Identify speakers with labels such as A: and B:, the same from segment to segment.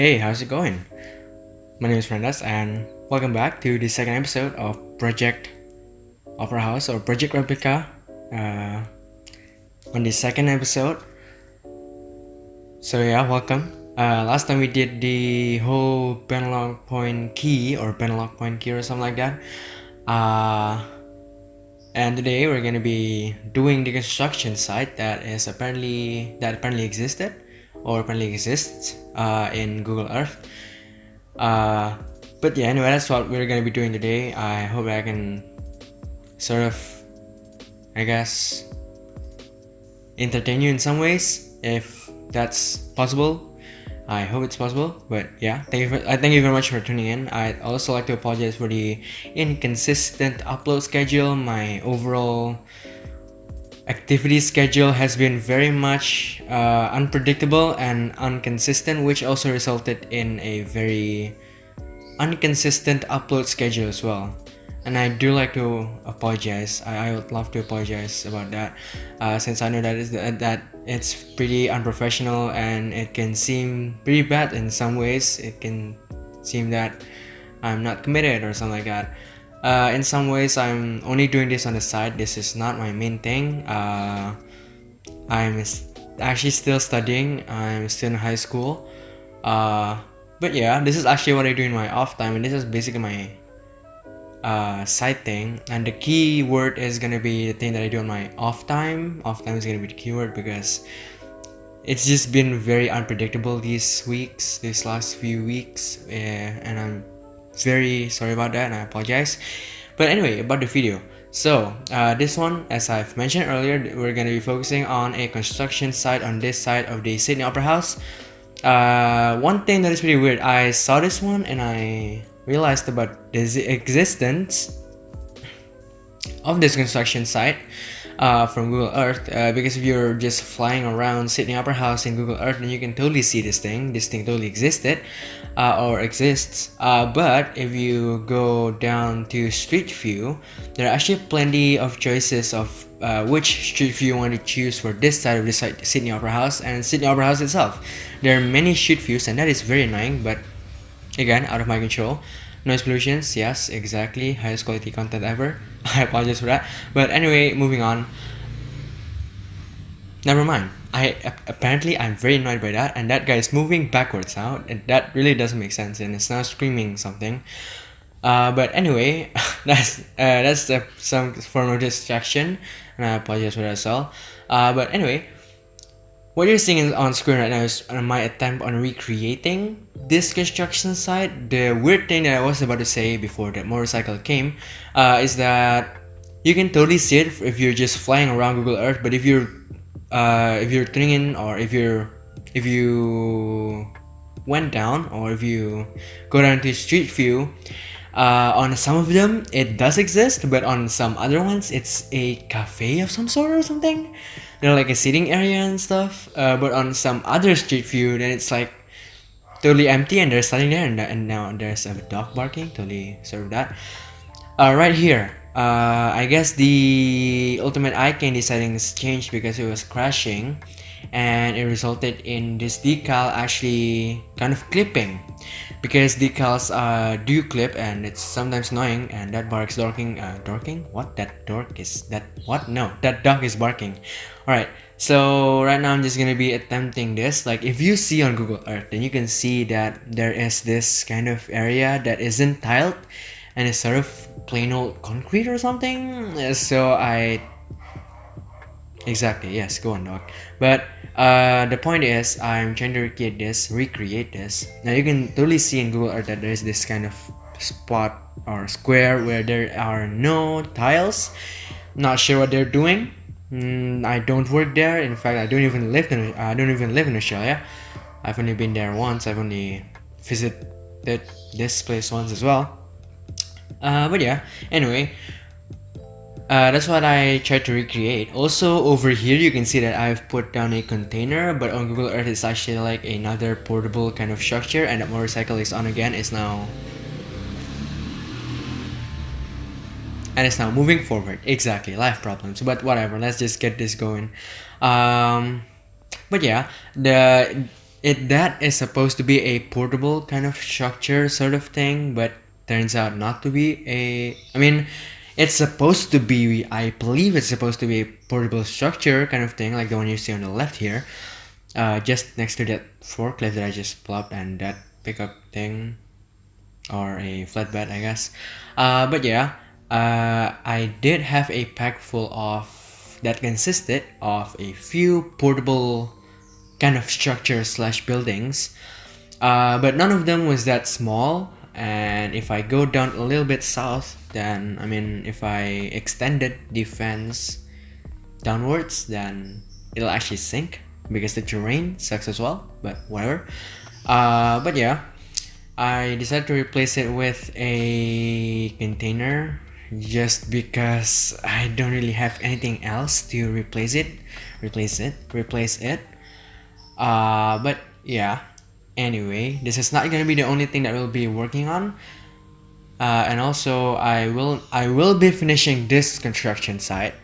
A: Hey, how's it going? My name is Fernanda and welcome back to the second episode of Project Opera House or Project Replica. On the second episode, so yeah, welcome. Last time we did the whole Benelog point key or Benelog point key or something like that. And today we're gonna be doing the construction site that apparently existed or apparently exists in Google Earth. But yeah, anyway, that's what we're gonna be doing today. I hope I can sort of, I guess, entertain you in some ways, if that's possible. I hope it's possible. But yeah, thank you very much for tuning in. I'd also like to apologize for the inconsistent upload schedule. My overall activity schedule has been very much unpredictable and inconsistent, which also resulted in a very inconsistent upload schedule as well. And I do like to apologize. I would love to apologize about that, since I know that it's pretty unprofessional and it can seem pretty bad in some ways. It can seem that I'm not committed or something like that. In some ways, I'm only doing this on the side. This is not my main thing. I'm actually still studying. I'm still in high school. But yeah, this is actually what I do in my off time, and this is basically my side thing. And the key word is gonna be the thing that I do on my off time. Off time is gonna be the keyword because it's just been very unpredictable these last few weeks, and I'm very sorry about that and I apologize. But anyway, about the video. So this one, as I've mentioned earlier, we're gonna be focusing on a construction site on this side of the Sydney Opera House. One thing that is pretty weird, I saw this one and I realized about the existence of this construction site from Google Earth, because if you're just flying around Sydney Opera House in Google Earth, then you can totally see this thing totally existed or exists. But if you go down to Street View, there are actually plenty of choices of which Street View you want to choose for this side of the Sydney Opera House and Sydney Opera House itself. There are many Street Views and that is very annoying, but again, out of my control. Noise pollutions, yes, exactly. Highest quality content ever. I apologize for that. But anyway, moving on. Never mind. Apparently I'm very annoyed by that, and that guy is moving backwards now, and that really doesn't make sense, and it's now screaming something. But anyway, that's some form of distraction, and I apologize for that as well. But anyway, what you're seeing on screen right now is my attempt on recreating this construction site. The weird thing that I was about to say before the motorcycle came is that you can totally see it if you're just flying around Google Earth, but if you're tuning in, or if you went down, or if you go down to Street View, on some of them it does exist, but on some other ones it's a cafe of some sort or something. They're like a seating area and stuff, but on some other Street View then it's like totally empty and they're standing there, and now there's a dog barking. Totally serve that. Right here, I guess the ultimate icon settings changed because it was crashing, and it resulted in this decal actually kind of clipping, because decals do clip and it's sometimes annoying. And that bark's dorking. What? That dork is that? What? No, that dog is barking. Alright, so right now I'm just gonna be attempting this. Like, if you see on Google Earth, then you can see that there is this kind of area that isn't tiled and it's sort of plain old concrete or something. So exactly, yes, go on, dog. But the point is, I'm trying to recreate this. Now you can totally see in Google Earth that there's this kind of spot or square where there are no tiles. Not sure what they're doing. I don't work there. In fact, I don't even live in Australia. I've only been there once. I've only visited this place once as well. But yeah, anyway, that's what I tried to recreate. Also, over here you can see that I've put down a container, but on Google Earth it's actually like another portable kind of structure, and the motorcycle is on again. It's now moving forward. Exactly, life problems, but whatever, let's just get this going. But yeah, that is supposed to be a portable kind of structure sort of thing, but turns out not to be a. I mean, it's supposed to be. I believe it's supposed to be a portable structure kind of thing, like the one you see on the left here, just next to that forklift that I just plopped and that pickup thing, or a flatbed, I guess. But yeah, I did have a pack full of that consisted of a few portable kind of structures slash buildings, but none of them was that small. And if I go down a little bit south, then I mean, if I extended the fence downwards, then it'll actually sink because the terrain sucks as well. But whatever. But yeah, I decided to replace it with a container just because I don't really have anything else to replace it. But yeah, anyway, this is not gonna be the only thing that we'll be working on. And also I will be finishing this construction site.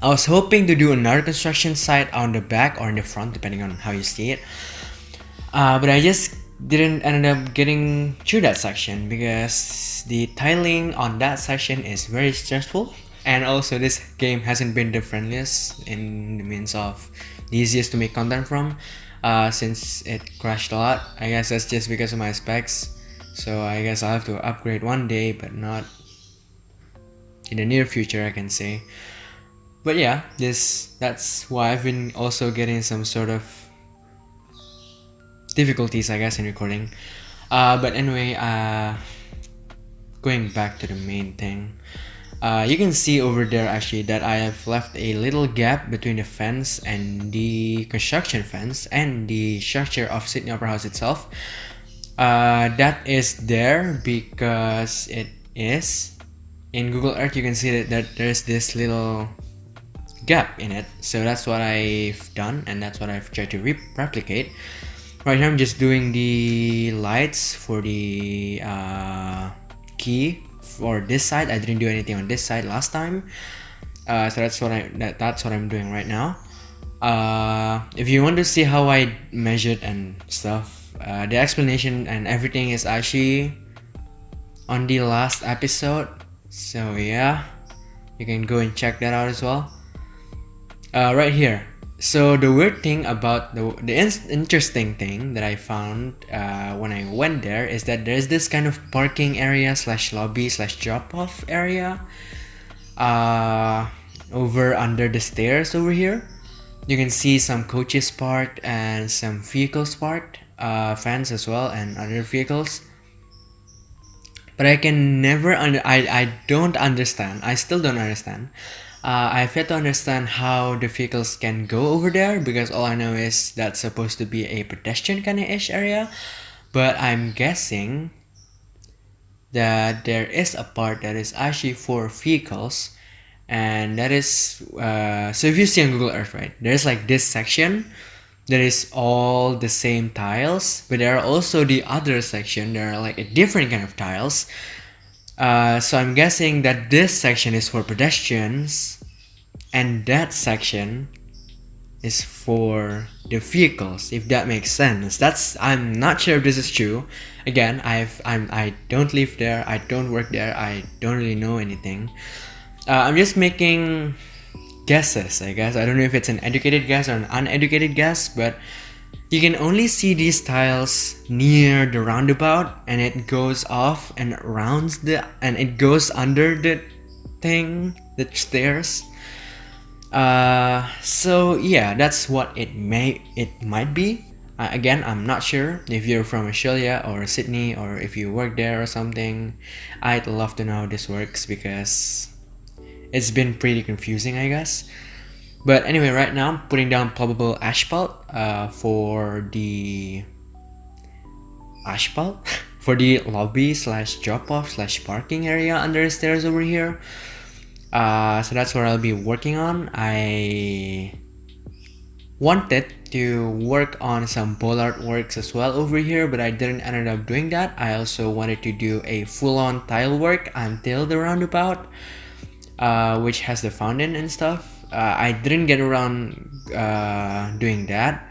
A: I was hoping to do another construction site on the back or in the front, depending on how you see it. But I just didn't end up getting through that section because the tiling on that section is very stressful, and also this game hasn't been the friendliest in the means of the easiest to make content from, since it crashed a lot. I guess that's just because of my specs, so I guess I'll have to upgrade one day, but not in the near future, I can say. But yeah, that's why I've been also getting some sort of difficulties, I guess, in recording. But anyway, going back to the main thing, you can see over there actually that I have left a little gap between the fence and the construction fence and the structure of Sydney Opera House itself. That is there because it is in Google Earth. You can see that there's this little gap in it, so that's what I've done, and that's what I've tried to replicate. Right now I'm just doing the lights for the key for this side. I didn't do anything on this side last time, so that's what I'm doing right now. If you want to see how I measured and stuff, the explanation and everything is actually on the last episode, so yeah, you can go and check that out as well. Right here. So the weird thing about the interesting thing that I found when I went there is that there's this kind of parking area slash lobby slash drop off area over under the stairs over here. You can see some coaches parked and some vehicles parked, fans as well, and other vehicles. But I can never I don't understand. I still don't understand. I've yet to understand how the vehicles can go over there, because all I know is that's supposed to be a pedestrian kind of ish area. But I'm guessing that there is a part that is actually for vehicles, and that is so if you see on Google Earth, right, there's like this section that is all the same tiles, but there are also the other section that are like a different kind of tiles. So I'm guessing that this section is for pedestrians and that section is for the vehicles, if that makes sense. I'm not sure if this is true. Again, I don't live there, I don't work there, I don't really know anything. I'm just making guesses, I guess. I don't know if it's an educated guess or an uneducated guess, but you can only see these tiles near the roundabout, and it goes off and and it goes under the thing, the stairs. So yeah, that's what it might be. Again, I'm not sure. If you're from Australia or Sydney, or if you work there or something, I'd love to know how this works, because it's been pretty confusing, I guess. But anyway, right now I'm putting down probable asphalt for the for the lobby slash drop off slash parking area under the stairs over here. So that's what I'll be working on. I wanted to work on some bollard works as well over here, but I didn't end up doing that. I also wanted to do a full-on tile work until the roundabout, which has the fountain and stuff. I didn't get around doing that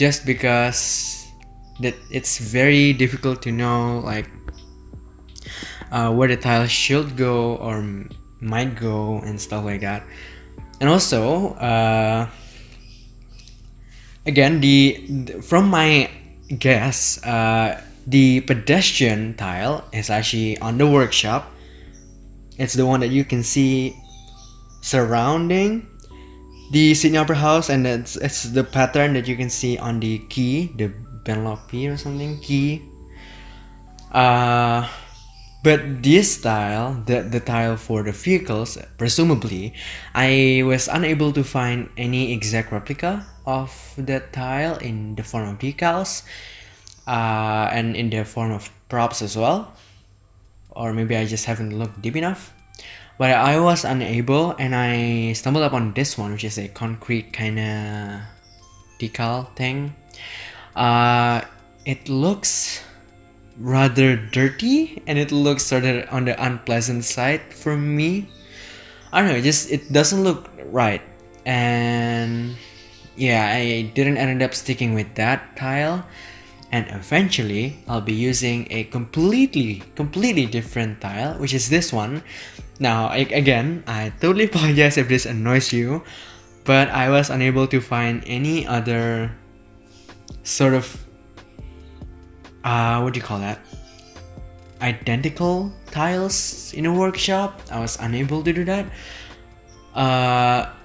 A: just because that it's very difficult to know like where the tile should go or might go and stuff like that. And also again, from my guess, the pedestrian tile is actually on the workshop. It's the one that you can see surrounding the Sydney Opera House, and it's the pattern that you can see on the key, the Benlock or something key. But this tile, the tile for the vehicles, presumably, I was unable to find any exact replica of that tile in the form of decals, and in the form of props as well. Or maybe I just haven't looked deep enough. But I was unable, and I stumbled upon this one, which is a concrete kind of decal thing. It looks rather dirty, and it looks sort of on the unpleasant side for me. I don't know, it doesn't look right. And yeah, I didn't end up sticking with that tile. And eventually, I'll be using a completely different tile, which is this one. Now, again, I totally apologize if this annoys you, but I was unable to find any other sort of, what do you call that? Identical tiles in a workshop. I was unable to do that.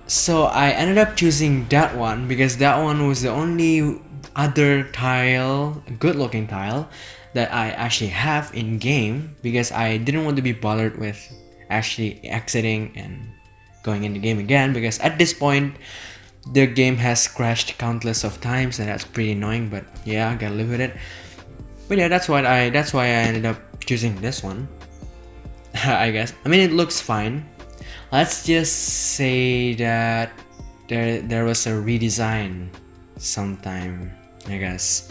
A: So I ended up choosing that one because that one was the only other tile, good looking tile, that I actually have in game, because I didn't want to be bothered with actually exiting and going in the game again, because at this point the game has crashed countless of times, and that's pretty annoying. But yeah, I gotta live with it. But yeah, that's why I ended up choosing this one. I guess. I mean, it looks fine. Let's just say that there was a redesign sometime, I guess,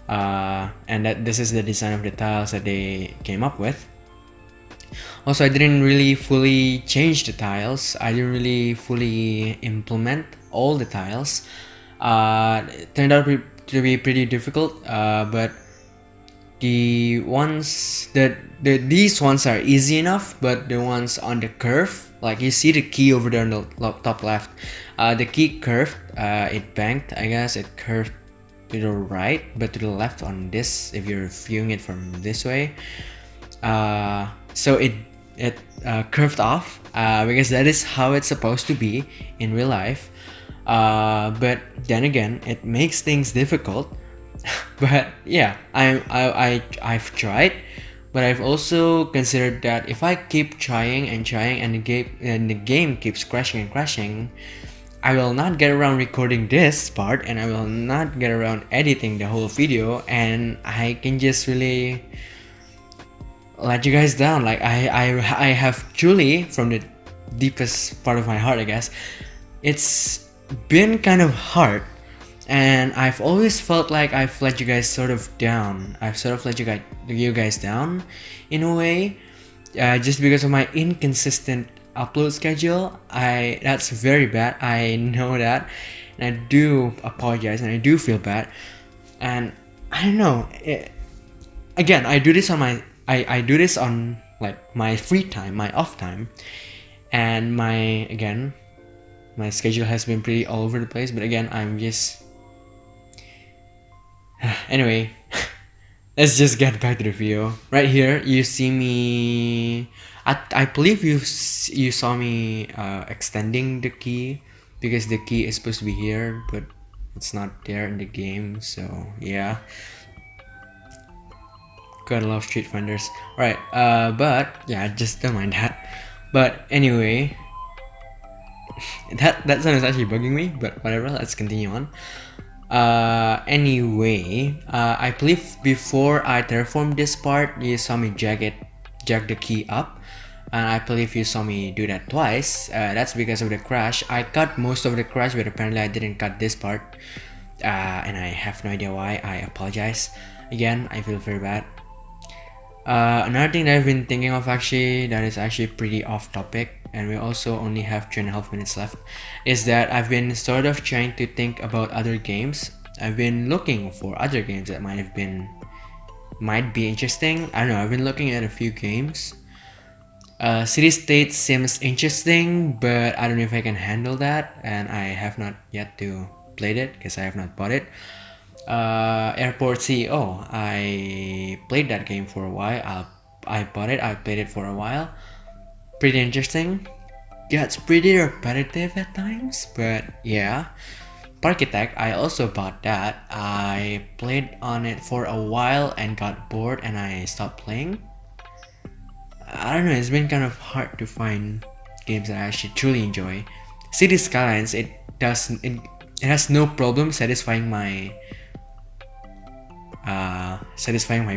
A: and that this is the design of the tiles that they came up with. Also, I didn't really fully change the tiles. I didn't really fully implement all the tiles. It turned out to be pretty difficult, but the ones these ones are easy enough. But the ones on the curve, like you see the key over there on the top left, the key curved, it banked, I guess. It curved to the right but to the left on this, if you're viewing it from this way. So it curved off, because that is how it's supposed to be in real life. But then again, it makes things difficult. But yeah, I've tried, but I've also considered that if I keep trying and the game keeps crashing and crashing, I will not get around recording this part, and I will not get around editing the whole video, and I can just really let you guys down. Like I have truly, from the deepest part of my heart, I guess, it's been kind of hard. And I've always felt like I've let you guys sort of down. I've sort of let you guys down in a way, just because of my inconsistent upload schedule. That's very bad. I know that, and I do apologize, and I do feel bad. And I don't know. Again, I do this on I do this on like my free time, my off time, and my schedule has been pretty all over the place. But again, I'm just anyway, let's just get back to the video. Right here, you see me. I believe you saw me extending the key, because the key is supposed to be here, but it's not there in the game. So yeah, gotta love street vendors. Right, but yeah, just don't mind that. But anyway, that sound is actually bugging me. But whatever, let's continue on. Anyway, I believe before I terraformed this part, you saw me jack the key up, and I believe you saw me do that twice. That's because of the crash. I cut most of the crash, but apparently I didn't cut this part, and I have no idea why. I apologize. Again, I feel very bad. Another thing that I've been thinking of, actually, that is actually pretty off topic, and we also only have 3.5 minutes left, is that I've been sort of trying to think about other games I've been looking for other games that might be interesting. I don't know, I've been looking at a few games. City State seems interesting, but I don't know if I can handle that, and I have not yet to played it because I have not bought it. Airport CEO, I played that game for a while. I bought it, I played it for a while. Pretty interesting. Yeah, it's pretty repetitive at times, but yeah. Architect, I also bought that. I played on it for a while and got bored and I stopped playing. I don't know, it's been kind of hard to find games that I actually truly enjoy. City Skylines, it has no problem satisfying my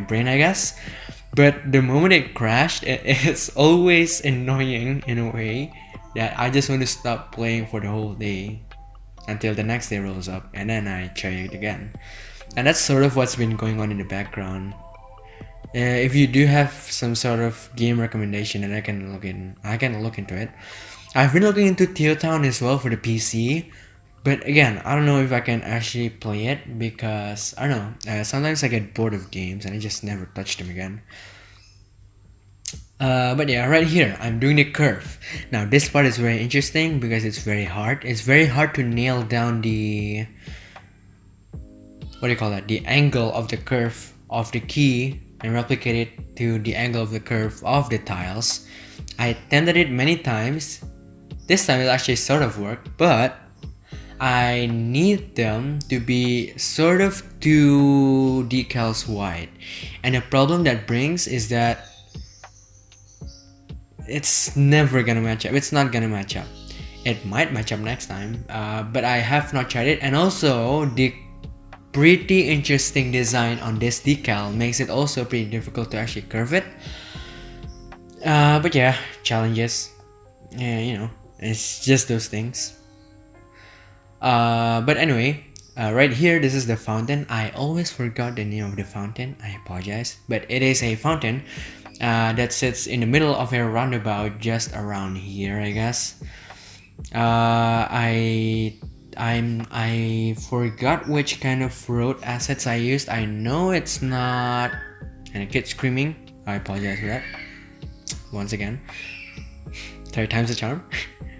A: brain, I guess. But the moment it crashed, it's always annoying in a way that I just want to stop playing for the whole day until the next day rolls up and then I try it again. And that's sort of what's been going on in the background. If you do have some sort of game recommendation that I can look into it. I've been looking into Teotown as well for the PC, but again, I don't know if I can actually play it because I don't know. Sometimes I get bored of games and I just never touch them again. But yeah, right here I'm doing the curve. Now this part is very interesting because it's very hard. It's very hard to nail down the the angle of the curve of the key and replicate it to the angle of the curve of the tiles. I attempted it many times. This time it actually sort of worked, but I need them to be sort of 2 decals wide. And the problem that brings is that it's never gonna match up. It's not gonna match up. It might match up next time, but I have not tried it. And also the pretty interesting design on this decal makes it also pretty difficult to actually curve it. But yeah, challenges. Yeah, you know, it's just those things. But anyway, right here, this is the fountain. I always forgot the name of the fountain. I apologize, but it is a fountain that sits in the middle of a roundabout just around here, I guess. I forgot which kind of road assets I used. I know it's not, and a kid screaming. I apologize for that. Once again, 3 times the charm.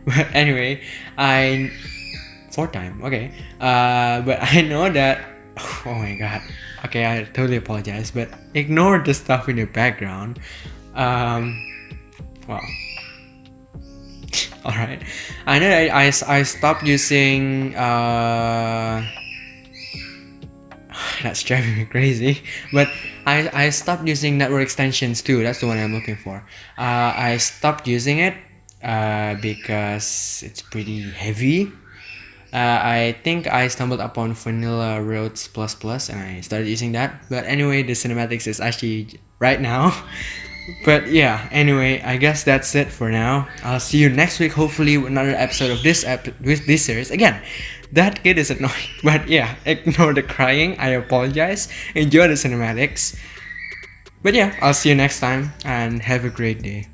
A: But anyway, 4th time. Okay. But I know that. Oh my god. Okay, I totally apologize, but ignore the stuff in the background. Wow. Alright. I know I stopped using that's driving me crazy, but I stopped using network extensions too. That's the one I'm looking for. I stopped using it because it's pretty heavy. I think I stumbled upon Vanilla Roads ++ and I started using that. But anyway, the cinematics is actually right now. But yeah, anyway, I guess that's it for now. I'll see you next week, hopefully with another episode of this series. Again, that kid is annoying, but yeah, ignore the crying. I apologize. Enjoy the cinematics. But yeah, I'll see you next time and have a great day.